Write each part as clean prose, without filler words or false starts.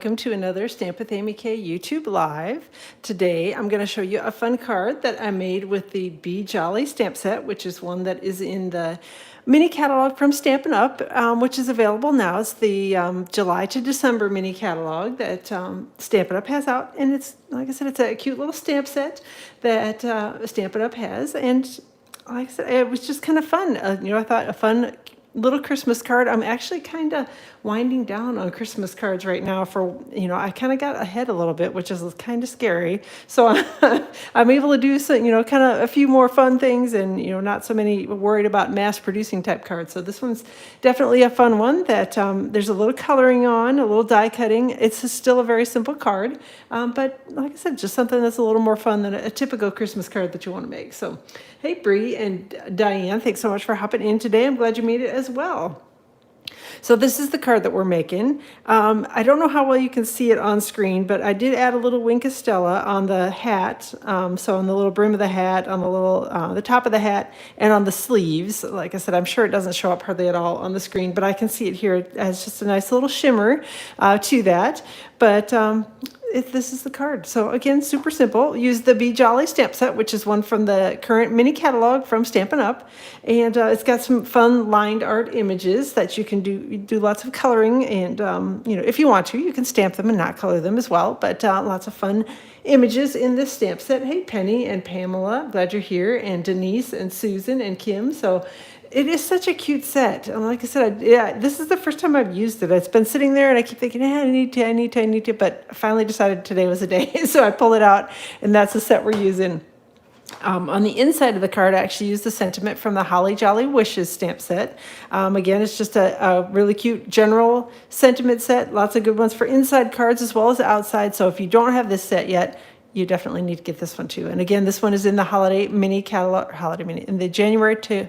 Welcome to another Stamp with Amy K YouTube Live. Today I'm going to show you a fun card that I made with the Be Jolly stamp set, which is one that is in the mini catalog from Stampin' Up, which is available now. It's the July to December mini catalog that Stampin' Up has out. And it's, like I said, it's a cute little stamp set that Stampin' Up has. And like I said, it was just kind of fun. I thought a fun little Christmas card. I'm actually kind of winding down on Christmas cards right now I kind of got ahead a little bit, which is kind of scary. So I'm able to do some, kind of a few more fun things and, not so many worried about mass producing type cards. So this one's definitely a fun one that there's a little coloring on, a little die cutting. It's still a very simple card, but like I said, just something that's a little more fun than a typical Christmas card that you want to make. So, hey, Bree and Diane, thanks so much for hopping in today. I'm glad you made it as well. So this is the card that we're making. I don't know how well you can see it on screen, but I did add a little Wink of Stella on the hat. So on the little brim of the hat, on the top of the hat, and on the sleeves. Like I said, I'm sure it doesn't show up hardly at all on the screen, but I can see it here as just a nice little shimmer to that. But this is the card. So again, super simple. Use the Be Jolly stamp set, which is one from the current mini catalog from Stampin' Up. And it's got some fun lined art images that you can do lots of coloring. And, if you want to, you can stamp them and not color them as well. But lots of fun images in this stamp set. Hey, Penny and Pamela, glad you're here. And Denise and Susan and Kim. So it is such a cute set. And like I said, this is the first time I've used it. It's been sitting there and I keep thinking, I need to, but I finally decided today was the day. So I pull it out and that's the set we're using. On the inside of the card, I actually used the sentiment from the Holly Jolly Wishes stamp set. Again, it's just a really cute general sentiment set. Lots of good ones for inside cards as well as outside. So if you don't have this set yet, you definitely need to get this one too. And again, this one is in the Holiday Mini catalog, in the January to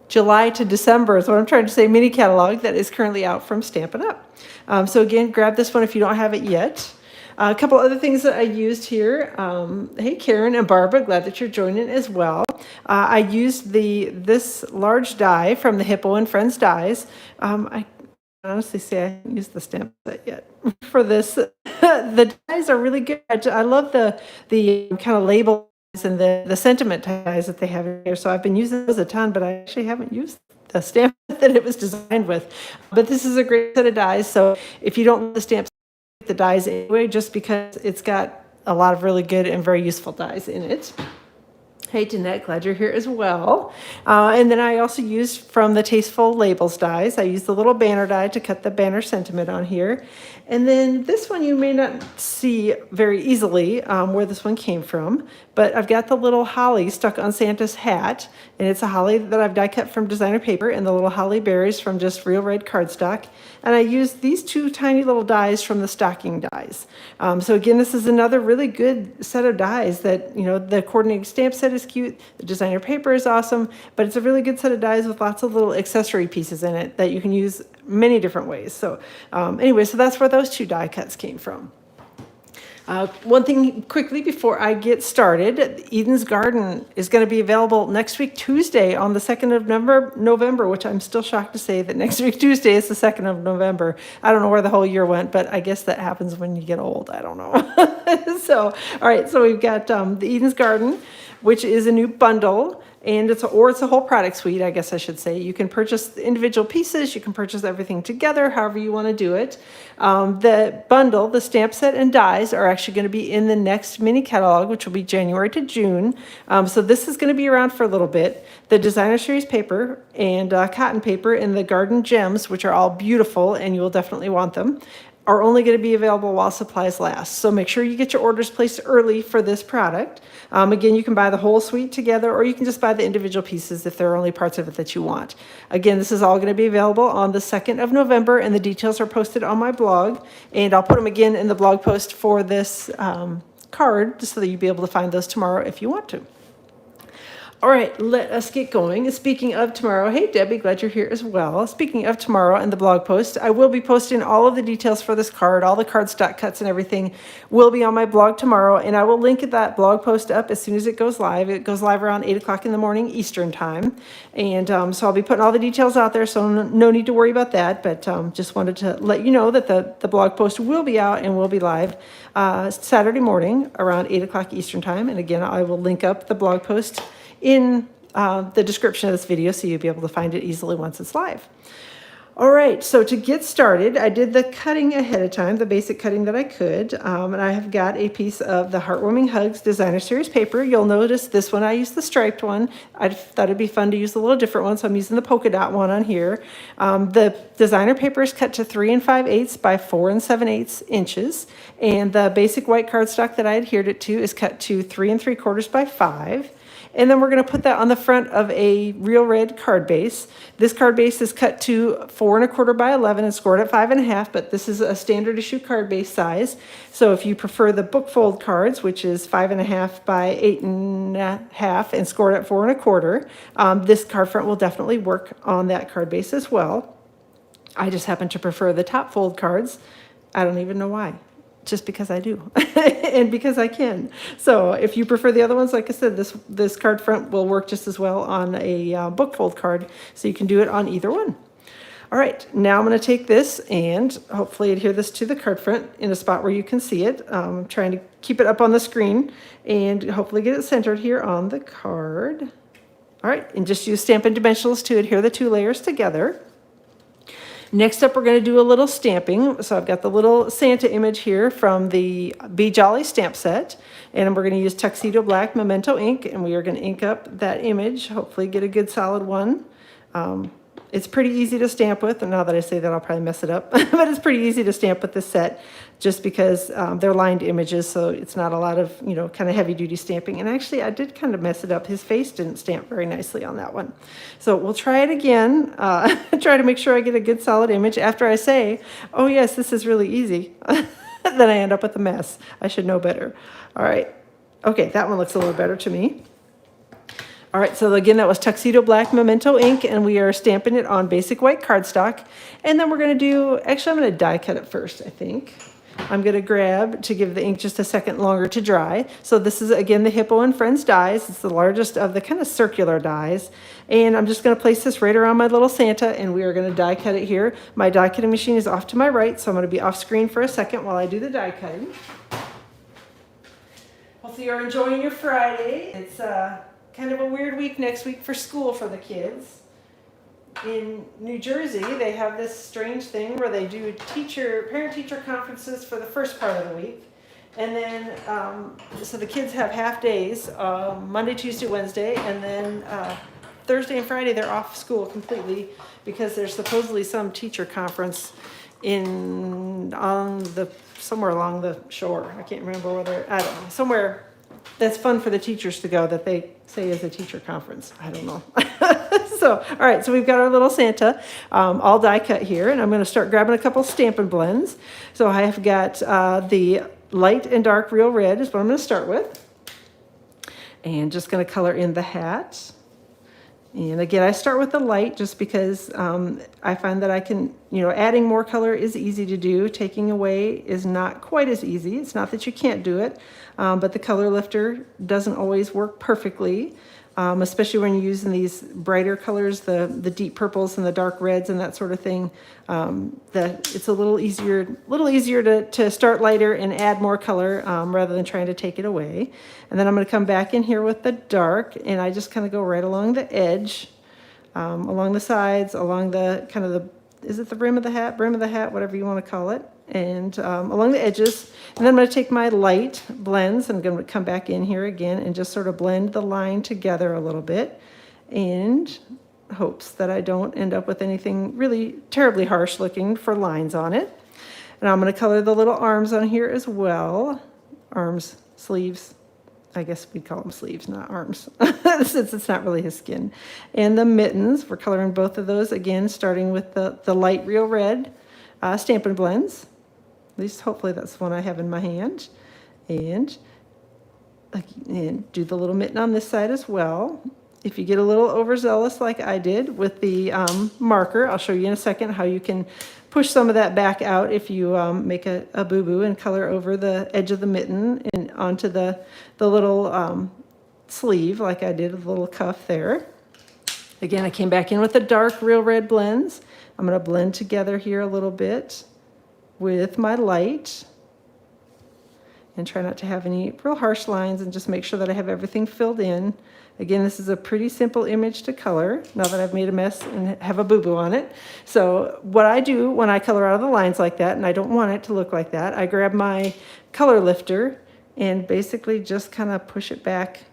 July to December is what I'm trying to say, mini catalog that is currently out from Stampin' Up. So again, grab this one if you don't have it yet. A couple other things that I used here. Hey, Karen and Barbara, glad that you're joining as well. I used this large die from the Hippo and Friends dies. I honestly say I haven't used the stamp set yet for this. The dies are really good. I love the kind of label and the sentiment ties that they have here. So I've been using those a ton, but I actually haven't used the stamp that it was designed with. But this is a great set of dies. So if you don't want the stamps, the dies anyway, just because it's got a lot of really good and very useful dies in it. Hey, Jeanette, glad you're here as well. And then I also used from the Tasteful Labels dies. I used the little banner die to cut the banner sentiment on here. And then this one you may not see very easily where this one came from, but I've got the little holly stuck on Santa's hat, and it's a holly that I've die cut from designer paper and the little holly berries from just real red cardstock. And I used these two tiny little dies from the stocking dies. So again, this is another really good set of dies that, the coordinating stamp set is cute, the designer paper is awesome, but it's a really good set of dies with lots of little accessory pieces in it that you can use many different ways. So anyway, so that's where those two die cuts came from. One thing quickly before I get started, Eden's Garden is going to be available next week, Tuesday, on the 2nd of November, which I'm still shocked to say that next week, Tuesday, is the 2nd of November. I don't know where the whole year went, but I guess that happens when you get old. I don't know. So, all right, so we've got the Eden's Garden, which is a new bundle. And it's a whole product suite, I guess I should say. You can purchase the individual pieces. You can purchase everything together, however you want to do it. The bundle, the stamp set and dies are actually going to be in the next mini catalog, which will be January to June. So this is going to be around for a little bit. The designer series paper and cotton paper and the garden gems, which are all beautiful and you will definitely want them, are only going to be available while supplies last. So make sure you get your orders placed early for this product. Again, you can buy the whole suite together, or you can just buy the individual pieces if there are only parts of it that you want. Again, this is all going to be available on the 2nd of November, and the details are posted on my blog. And I'll put them again in the blog post for this card, just so that you'll be able to find those tomorrow if you want to. All right, let us get going. Speaking of tomorrow, hey Debbie, glad you're here as well. Speaking of tomorrow and the blog post, I will be posting all of the details for this card, all the cardstock cuts and everything will be on my blog tomorrow, and I will link that blog post up as soon as it goes live. It goes live around 8 o'clock in the morning Eastern time, and so I'll be putting all the details out there, so no need to worry about that, but just wanted to let you know that the blog post will be out and will be live Saturday morning around 8 o'clock Eastern time, and again, I will link up the blog post in the description of this video so you'll be able to find it easily once it's live. All right, so to get started, I did the cutting ahead of time, the basic cutting that I could, and I have got a piece of the Heartwarming Hugs Designer Series paper. You'll notice this one, I used the striped one. I thought it'd be fun to use a little different one, so I'm using the polka dot one on here. The designer paper is cut to 3 5/8 by 4 7/8 inches, and the basic white cardstock that I adhered it to is cut to 3 3/4 by 5. And then we're going to put that on the front of a real red card base. This card base is cut to 4 1/4 by 11 and scored at 5 1/2, but this is a standard issue card base size. So if you prefer the book fold cards, which is 5 1/2 by 8 1/2 and scored at 4 1/4, this card front will definitely work on that card base as well. I just happen to prefer the top fold cards. I don't even know why. Just because I do and because I can. So if you prefer the other ones, like I said, this card front will work just as well on a book fold card, so you can do it on either one. All right, now I'm going to take this and hopefully adhere this to the card front in a spot where you can see it. I'm trying to keep it up on the screen and hopefully get it centered here on the card. All right, and just use Stampin' Dimensionals to adhere the two layers together. Next up, we're going to do a little stamping. So I've got the little Santa image here from the Be Jolly stamp set. And we're going to use Tuxedo Black Memento ink. And we are going to ink up that image, hopefully get a good solid one. It's pretty easy to stamp with. And now that I say that, I'll probably mess it up. But it's pretty easy to stamp with this set just because they're lined images. So it's not a lot of, kind of heavy duty stamping. And actually, I did kind of mess it up. His face didn't stamp very nicely on that one. So we'll try it again. Try to make sure I get a good solid image after I say, oh yes, this is really easy. Then I end up with a mess. I should know better. All right. Okay, that one looks a little better to me. All right, so again, that was Tuxedo Black Memento ink, and we are stamping it on basic white cardstock. And then we're going to do, actually, I'm going to die cut it first, I think. I'm going to grab to give the ink just a second longer to dry. So this is, again, the Hippo and Friends dies. It's the largest of the kind of circular dies. And I'm just going to place this right around my little Santa, and we are going to die cut it here. My die cutting machine is off to my right, so I'm going to be off screen for a second while I do the die cutting. Hopefully you're enjoying your Friday. It's kind of a weird week next week for school for the kids. In New Jersey, they have this strange thing where they do parent-teacher conferences for the first part of the week. And then, so the kids have half days, Monday, Tuesday, Wednesday, and then Thursday and Friday they're off school completely because there's supposedly some teacher conference somewhere along the shore. I can't remember whether, I don't know, somewhere that's fun for the teachers to go that they say is a teacher conference. I don't know. So, all right, so we've got our little Santa all die cut here, and I'm going to start grabbing a couple Stampin' blends. So I have got the light and dark real red is what I'm going to start with. And just going to color in the hat. And again, I start with the light just because I find that I can, adding more color is easy to do. Taking away is not quite as easy. It's not that you can't do it, but the color lifter doesn't always work perfectly, especially when you're using these brighter colors, the deep purples and the dark reds and that sort of thing. That it's a little easier to start lighter and add more color rather than trying to take it away. And then I'm going to come back in here with the dark, and I just kind of go right along the edge, along the sides, along the kind of is it the brim of the hat, whatever you want to call it, and along the edges. And then I'm going to take my light blends and I'm going to come back in here again and just sort of blend the line together a little bit, and hopes that I don't end up with anything really terribly harsh looking for lines on it. And I'm going to color the little arms on here as well. Arms, sleeves. I guess we'd call them sleeves, not arms, since it's not really his skin. And the mittens, we're coloring both of those again, starting with the light real red Stampin' blends. At least hopefully that's the one I have in my hand. And do the little mitten on this side as well. if you get a little overzealous like I did with the marker, I'll show you in a second how you can push some of that back out if you make a boo-boo and color over the edge of the mitten and onto the little sleeve like I did, with a little cuff there. Again, I came back in with the dark Real Red blends. I'm going to blend together here a little bit with my light and try not to have any real harsh lines and just make sure that I have everything filled in. Again, this is a pretty simple image to color now that I've made a mess and have a boo-boo on it. So what I do when I color out of the lines like that, and I don't want it to look like that, I grab my color lifter and basically just kind of push it back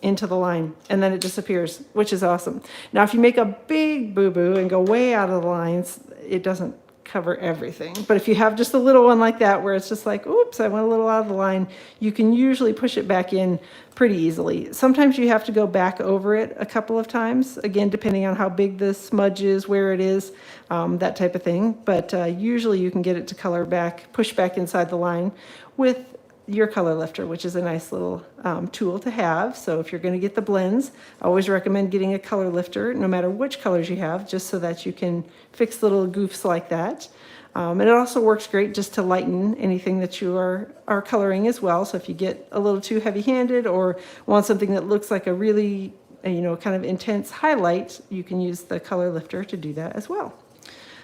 into the line, and then it disappears, which is awesome. Now, if you make a big boo-boo and go way out of the lines, it doesn't cover everything. But if you have just a little one like that, where it's just like, oops, I went a little out of the line, you can usually push it back in pretty easily. Sometimes you have to go back over it a couple of times, again, depending on how big the smudge is, where it is, that type of thing. But usually you can get it to color back, push back inside the line with your color lifter, which is a nice little tool to have. So if you're going to get the blends, I always recommend getting a color lifter, no matter which colors you have, just so that you can fix little goofs like that. And it also works great just to lighten anything that you are coloring as well. So if you get a little too heavy-handed or want something that looks like a really, kind of intense highlight, you can use the color lifter to do that as well.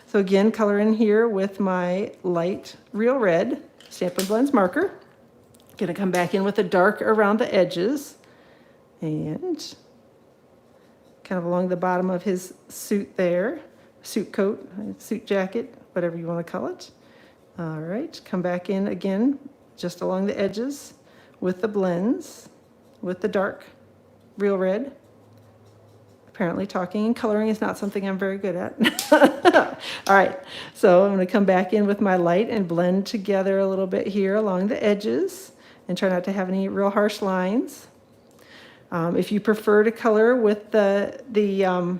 So again, color in here with my light Real Red Stampin' Blends marker. Gonna come back in with the dark around the edges and kind of along the bottom of his suit there, suit coat, suit jacket, whatever you want to call it. All right, come back in again, just along the edges with the blends, with the dark Real Red. Apparently talking and coloring is not something I'm very good at. All right, so I'm gonna come back in with my light and blend together a little bit here along the edges, and try not to have any real harsh lines. If you prefer to color with the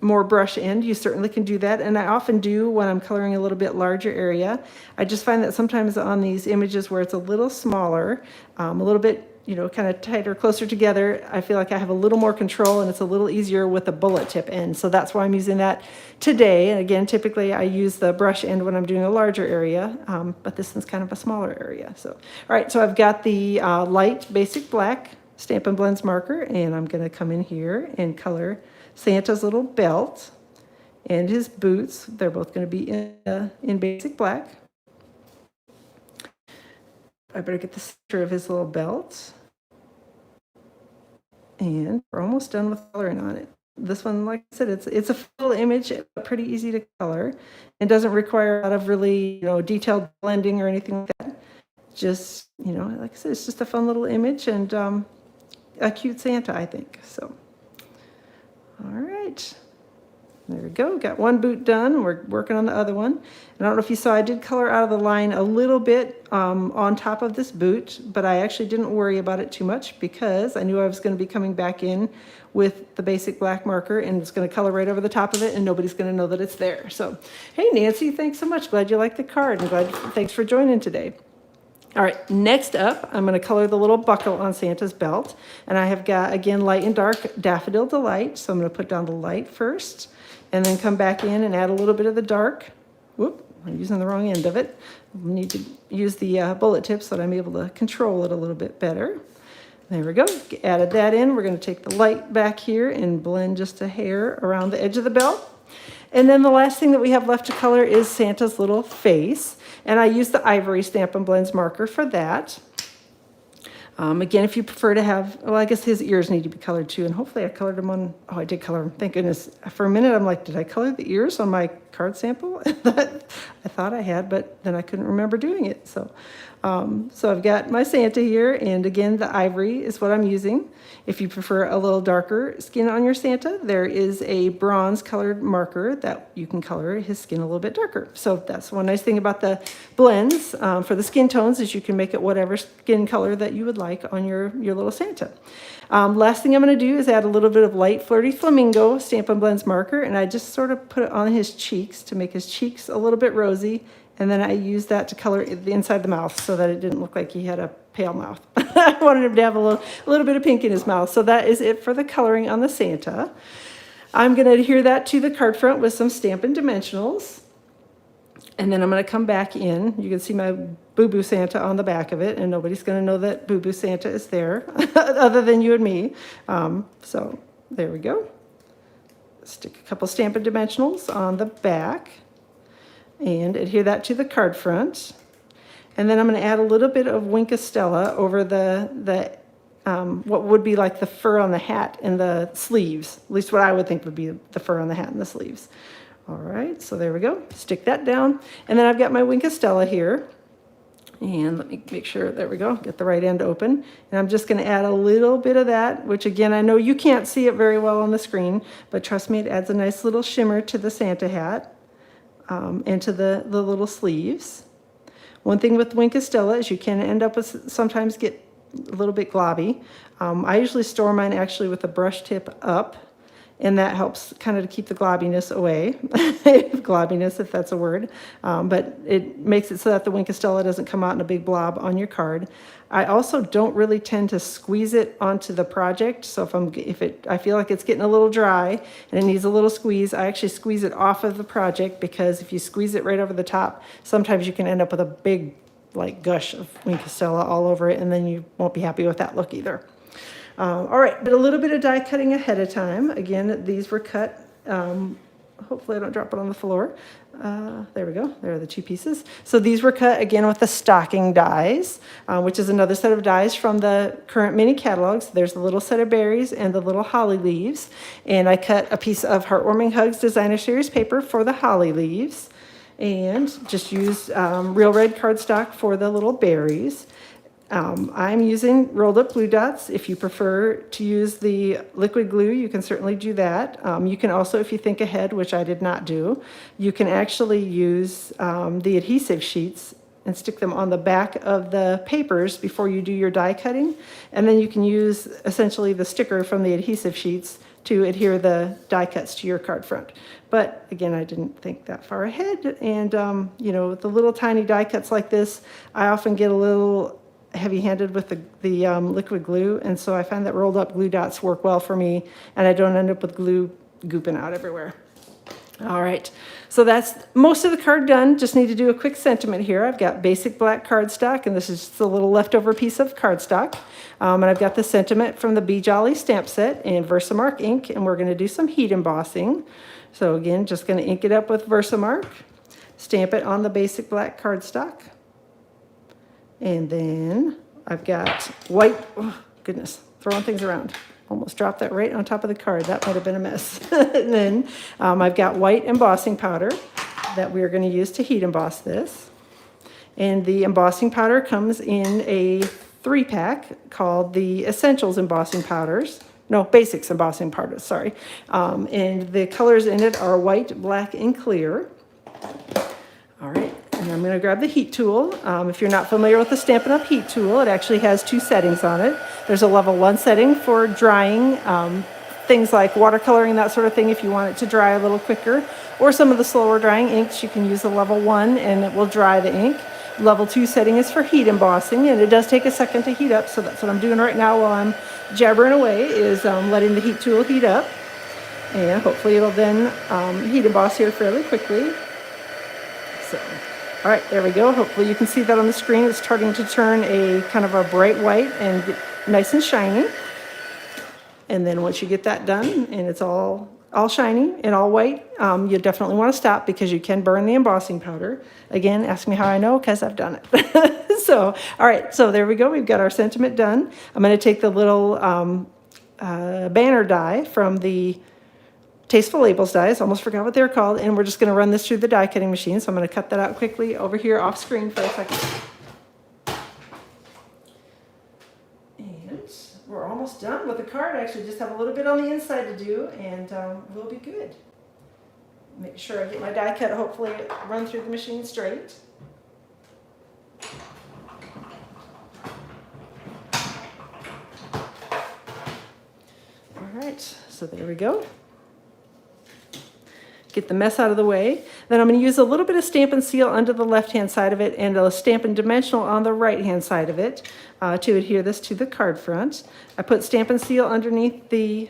more brush end, you certainly can do that. And I often do when I'm coloring a little bit larger area. I just find that sometimes on these images where it's a little smaller, a little bit, kind of tighter, closer together, I feel like I have a little more control and it's a little easier with the bullet tip end. So that's why I'm using that today. And again, typically I use the brush end when I'm doing a larger area, but this one's kind of a smaller area. So, all right, so I've got the light basic black Stampin' Blends marker, and I'm gonna come in here and color Santa's little belt and his boots. They're both gonna be in basic black. I better get the center of his little belt. And we're almost done with coloring on it. This one, like I said, it's a full image, pretty easy to color. It doesn't require a lot of really, detailed blending or anything like that. Just, like I said, it's just a fun little image and a cute Santa, I think. So, all right. There we go, got one boot done. We're working on the other one. And I don't know if you saw, I did color out of the line a little bit on top of this boot, but I actually didn't worry about it too much because I knew I was going to be coming back in with the basic black marker and it's going to color right over the top of it and nobody's going to know that it's there. So, hey Nancy, thanks so much. Glad you liked the card and thanks for joining today. All right, next up, I'm going to color the little buckle on Santa's belt. And I have got, again, light and dark Daffodil Delight. So I'm going to put down the light first and then come back in and add a little bit of the dark. Whoop, I'm using the wrong end of it. I need to use the bullet tip so that I'm able to control it a little bit better. There we go, added that in. We're going to take the light back here and blend just a hair around the edge of the belt. And then the last thing that we have left to color is Santa's little face. And I use the Ivory Stampin' Blends marker for that. Again, if you prefer to have, well, I guess his ears need to be colored too. And hopefully I colored them on, oh, I did color them. Thank goodness. For a minute, I'm like, did I color the ears on my card sample? I thought I had, but then I couldn't remember doing it. So I've got my Santa here. And again, the ivory is what I'm using. If you prefer a little darker skin on your Santa, there is a bronze colored marker that you can color his skin a little bit darker. So that's one nice thing about the blends for the skin tones is you can make it whatever skin color that you would like on your little Santa. Last thing I'm going to do is add a little bit of light Flirty Flamingo Stampin' Blends marker, and I just sort of put it on his cheeks to make his cheeks a little bit rosy. And then I used that to color the inside the mouth so that it didn't look like he had a pale mouth. I wanted him to have a little bit of pink in his mouth. So that is it for the coloring on the Santa. I'm going to adhere that to the card front with some Stampin' Dimensionals. And then I'm going to come back in. You can see my Boo Boo Santa on the back of it, and nobody's going to know that Boo Boo Santa is there other than you and me. So there we go. Stick a couple Stampin' Dimensionals on the back and adhere that to the card front. And then I'm going to add a little bit of Wink of Stella over the what would be like the fur on the hat and the sleeves. At least what I would think would be the fur on the hat and the sleeves. All right, so there we go. Stick that down. And then I've got my Wink of Stella here. And let me make sure, there we go, get the right end open. And I'm just going to add a little bit of that, which again, I know you can't see it very well on the screen, but trust me, it adds a nice little shimmer to the Santa hat and to the little sleeves. One thing with Wink of Stella is you can end up with, sometimes get a little bit globby. I usually store mine actually with the brush tip up, and that helps kind of to keep the globbiness away. Globbiness, if that's a word. But it makes it so that the Wink of Stella doesn't come out in a big blob on your card. I also don't really tend to squeeze it onto the project. So I feel like it's getting a little dry and it needs a little squeeze, I actually squeeze it off of the project, because if you squeeze it right over the top, sometimes you can end up with a big like gush of Wink of Stella all over it, and then you won't be happy with that look either. All right, but a little bit of die cutting ahead of time. Again, these were cut. Hopefully I don't drop it on the floor. There we go. There are the two pieces. So these were cut again with the stocking dies, which is another set of dies from the current mini catalogs. There's the little set of berries and the little holly leaves. And I cut a piece of Heartwarming Hugs Designer Series paper for the holly leaves, and just used real red cardstock for the little berries. I'm using rolled up glue dots. If you prefer to use the liquid glue, you can certainly do that. You can also, if you think ahead, which I did not do, you can actually use the adhesive sheets and stick them on the back of the papers before you do your die cutting. And then you can use essentially the sticker from the adhesive sheets to adhere the die cuts to your card front. But again, I didn't think that far ahead. And, you know, with the little tiny die cuts like this, I often get a little heavy-handed with the liquid glue, and so I find that rolled up glue dots work well for me, and I don't end up with glue gooping out everywhere. All right, so that's most of the card done. Just need to do a quick sentiment here. I've got basic black cardstock, and this is just a little leftover piece of cardstock. And I've got the sentiment from the Be Jolly stamp set in Versamark ink, and we're going to do some heat embossing. So again, just going to ink it up with Versamark, stamp it on the basic black cardstock. And then I've got white, oh goodness, throwing things around. Almost dropped that right on top of the card. That might have been a mess. And then I've got white embossing powder that we're going to use to heat emboss this. And the embossing powder comes in a 3-pack called the Essentials Embossing Powders. No, Basics Embossing Powders, sorry. And the colors in it are white, black, and clear. All right. And I'm going to grab the heat tool. If you're not familiar with the Stampin' Up! Heat tool, it actually has 2 settings on it. There's a level 1 setting for drying, things like watercoloring, that sort of thing, if you want it to dry a little quicker. Or some of the slower drying inks, you can use the level 1 and it will dry the ink. Level 2 setting is for heat embossing, and it does take a second to heat up, so that's what I'm doing right now while I'm jabbering away, is letting the heat tool heat up. And hopefully it'll then heat emboss here fairly quickly. So. All right, there we go. Hopefully you can see that on the screen. It's starting to turn a kind of a bright white and get nice and shiny. And then once you get that done and it's all shiny and all white, you definitely want to stop, because you can burn the embossing powder. Again, ask me how I know, because I've done it. So, all right, so there we go. We've got our sentiment done. I'm going to take the little banner die from the Tasteful Labels dies, almost forgot what they're called, and we're just going to run this through the die cutting machine. So I'm going to cut that out quickly over here off screen for a second. And we're almost done with the card. I actually just have a little bit on the inside to do, and we'll be good. Make sure I get my die cut, hopefully run through the machine straight. All right, so there we go. get the mess out of the way. Then I'm going to use a little bit of Stampin' Seal under the left-hand side of it and a Stampin' Dimensional on the right-hand side of it to adhere this to the card front. I put Stampin' Seal underneath the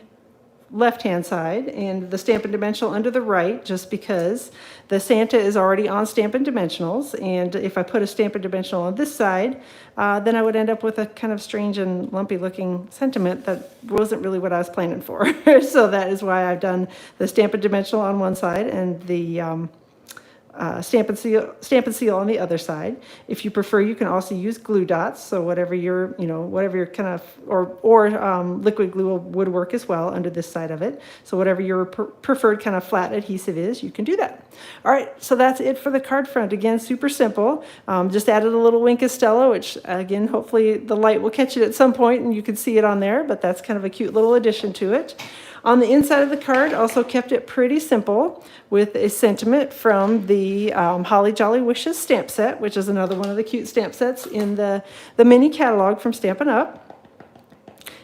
left-hand side and the Stampin' Dimensional under the right, just because the Santa is already on Stampin' Dimensionals, and if I put a Stampin' Dimensional on this side, then I would end up with a kind of strange and lumpy looking sentiment that wasn't really what I was planning for. So that is why I've done the Stampin' Dimensional on one side and the Stampin' Seal on the other side. If you prefer, you can also use glue dots. So whatever your, whatever your kind of, or liquid glue would work as well under this side of it. So whatever your preferred kind of flat adhesive is, you can do that. All right, so that's it for the card front. Again, super simple. Just added a little wink of Stella, which again, hopefully the light will catch it at some point and you can see it on there, but that's kind of a cute little addition to it. On the inside of the card, also kept it pretty simple with a sentiment from the Holly Jolly Wishes stamp set, which is another one of the cute stamp sets in the mini catalog from Stampin' Up.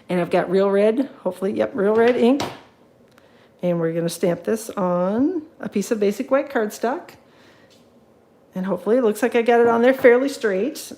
And I've got real red, hopefully, yep, real red ink. And we're going to stamp this on a piece of basic white cardstock. And hopefully it looks like I got it on there fairly straight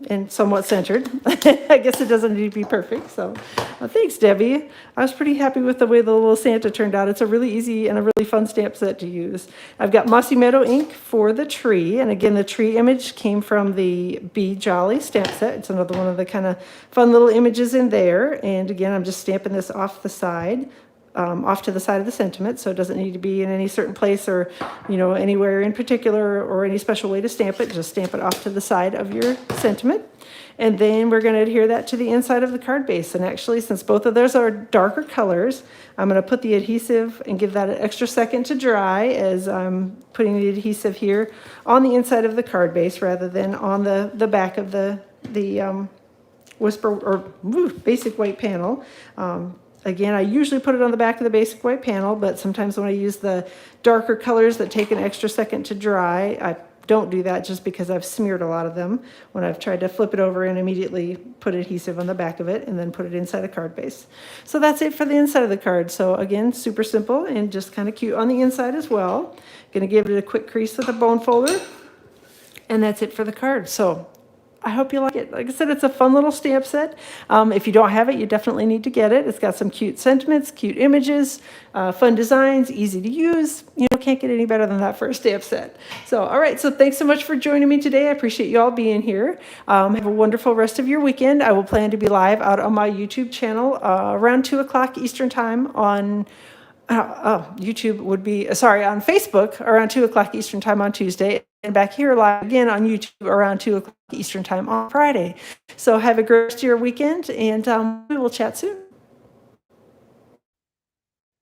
and somewhat centered. I guess it doesn't need to be perfect. So thanks, Debbie. I was pretty happy with the way the little Santa turned out. It's a really easy and a really fun stamp set to use. I've got Mossy Meadow ink for the tree. And again, the tree image came from the Be Jolly stamp set. It's another one of the kind of fun little images in there. And again, I'm just stamping this off the side. Off to the side of the sentiment, so it doesn't need to be in any certain place or, anywhere in particular or any special way to stamp it. Just stamp it off to the side of your sentiment. And then we're going to adhere that to the inside of the card base. And actually, since both of those are darker colors, I'm going to put the adhesive and give that an extra second to dry as I'm putting the adhesive here on the inside of the card base rather than on the back of the basic white panel. Again, I usually put it on the back of the basic white panel, but sometimes when I use the darker colors that take an extra second to dry, I don't do that just because I've smeared a lot of them when I've tried to flip it over and immediately put adhesive on the back of it and then put it inside the card base. So that's it for the inside of the card. So again, super simple and just kind of cute on the inside as well. Gonna give it a quick crease with a bone folder, and that's it for the card. So I hope you like it. Like I said, it's a fun little stamp set. If you don't have it, you definitely need to get it. It's got some cute sentiments, cute images, fun designs, easy to use. Can't get any better than that for a stamp set. So, all right. So thanks so much for joining me today. I appreciate you all being here. Have a wonderful rest of your weekend. I will plan to be live out on my YouTube channel around 2 o'clock Eastern time on YouTube would be, on Facebook around 2 o'clock Eastern time on Tuesday, and back here live again on YouTube around 2 o'clock Eastern time on Friday. So have a great rest of your weekend, and we will chat soon.